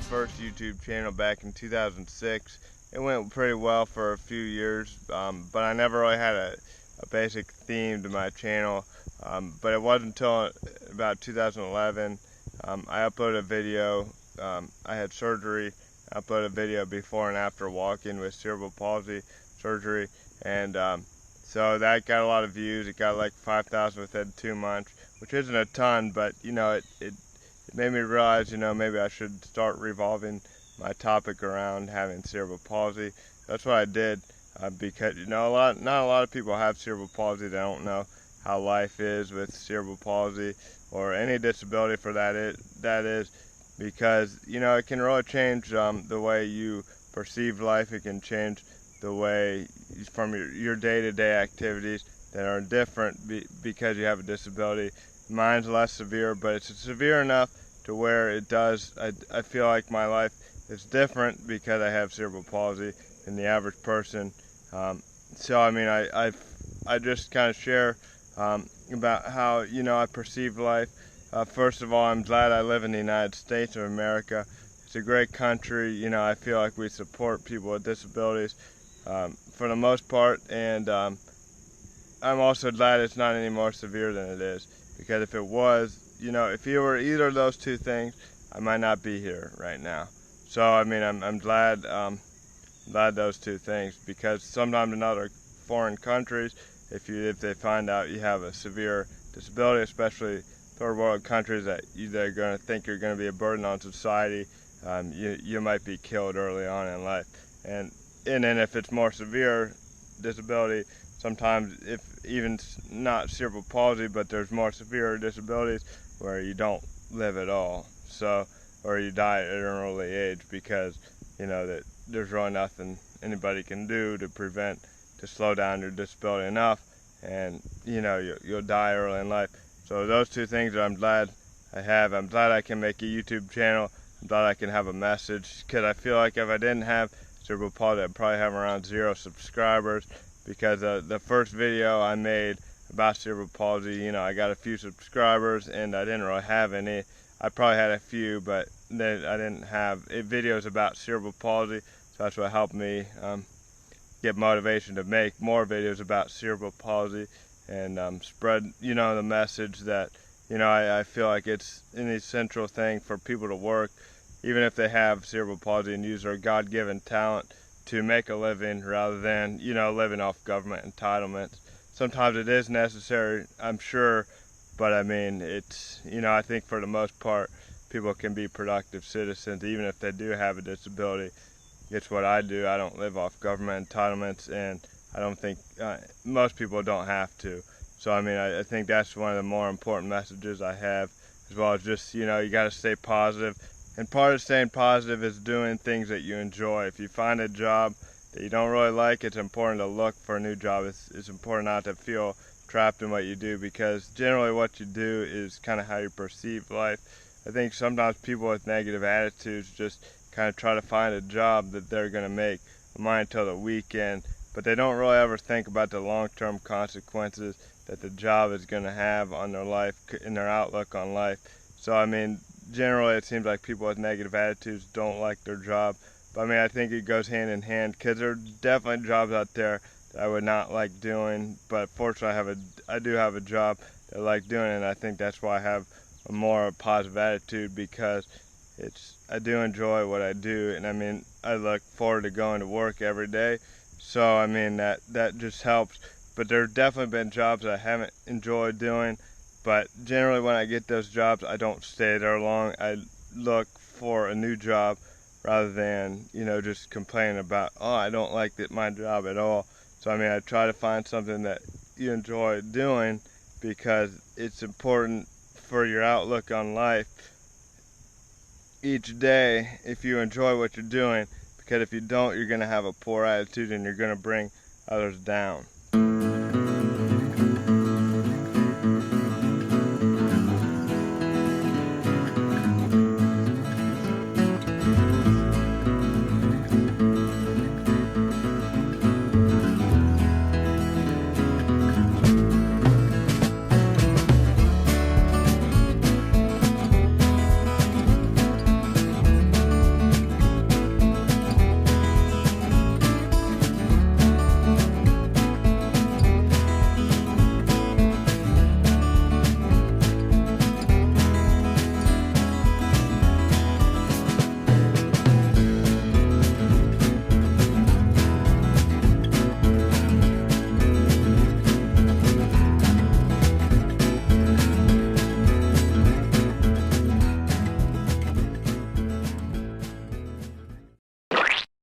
first YouTube channel back in 2006. It went pretty well for a few years, but I never really had a basic theme to my channel. But it wasn't until about 2011 I uploaded a video. I had surgery. I uploaded a video before and after walking with cerebral palsy surgery, and so that got a lot of views. It got like 5,000 within 2 months, which isn't a ton, but it made me realize, maybe I should start revolving my topic around having cerebral palsy. That's what I did, because not a lot of people have cerebral palsy. They don't know how life is with cerebral palsy or any disability for that is, because it can really change the way you perceive life. It can change the way from your day-to-day activities that are different because you have a disability. Mine's less severe, but it's severe enough to where it does. I feel like my life is different because I have cerebral palsy than the average person. So I mean, I just kind of share about how I perceive life. First of all, I'm glad I live in the United States of America. It's a great country. I feel like we support people with disabilities for the most part, and I'm also glad it's not any more severe than it is, because if it was, if you were either of those two things, I might not be here right now. So I mean, I'm glad those two things, because sometimes in other foreign countries, if they find out you have a severe disability, especially third world countries, that they're going to think you're going to be a burden on society, you might be killed early on in life. And then if it's more severe disability, sometimes, if even not cerebral palsy, but there's more severe disabilities where you don't live at all, or you die at an early age, because that there's really nothing anybody can do to slow down your disability enough, and you'll die early in life. So those two things that I'm glad I have. I'm glad I can make a YouTube channel. I'm glad I can have a message, because I feel like if I didn't have cerebral palsy, I'd probably have around 0 subscribers, because the first video I made about cerebral palsy, I got a few subscribers and I didn't really have any. I probably had a few, but then I didn't have videos about cerebral palsy, so that's what helped me get motivation to make more videos about cerebral palsy and spread the message that I feel like it's an essential thing for people to work, even if they have cerebral palsy, and use their God-given talent to make a living rather than living off government entitlements. Sometimes it is necessary, I'm sure, but I mean, it's I think for the most part people can be productive citizens even if they do have a disability. It's what I do. I don't live off government entitlements, and I don't think most people don't have to. So I mean, I think that's one of the more important messages I have, as well as just you got to stay positive. And part of staying positive is doing things that you enjoy. If you find a job that you don't really like, it's important to look for a new job. It's important not to feel trapped in what you do, because generally what you do is kind of how you perceive life. I think sometimes people with negative attitudes just kind of try to find a job that they're going to make money until the weekend, but they don't really ever think about the long-term consequences that the job is going to have on their life and their outlook on life. So I mean, generally it seems like people with negative attitudes don't like their job, but I mean, I think it goes hand in hand, because there are definitely jobs out there that I would not like doing, but fortunately I do have a job that I like doing, and I think that's why I have a more positive attitude, because I do enjoy what I do, and I mean, I look forward to going to work every day. So I mean, that just helps. But there have definitely been jobs that I haven't enjoyed doing, but generally when I get those jobs, I don't stay there long. I look for a new job rather than just complaining about, oh, I don't like my job at all. So I mean, I try to find something that you enjoy doing, because it's important for your outlook on life each day if you enjoy what you're doing, because if you don't, you're going to have a poor attitude and you're going to bring others down.